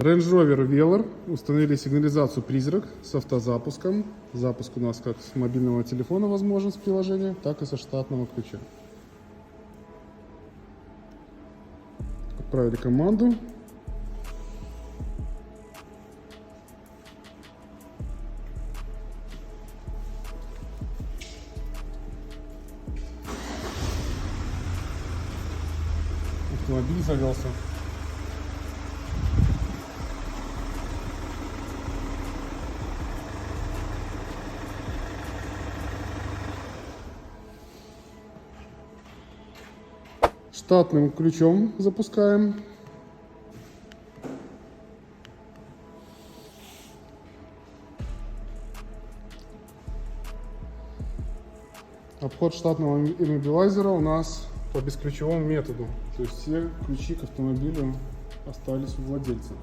Range Rover Velar установили сигнализацию «Призрак» с автозапуском. Запуск у нас как с мобильного телефона возможен с приложения, так и со штатного ключа. Отправили команду. Автомобиль завелся. Штатным ключом запускаем. Обход штатного иммобилайзера у нас по бесключевому методу. То есть все ключи к автомобилю остались у владельца.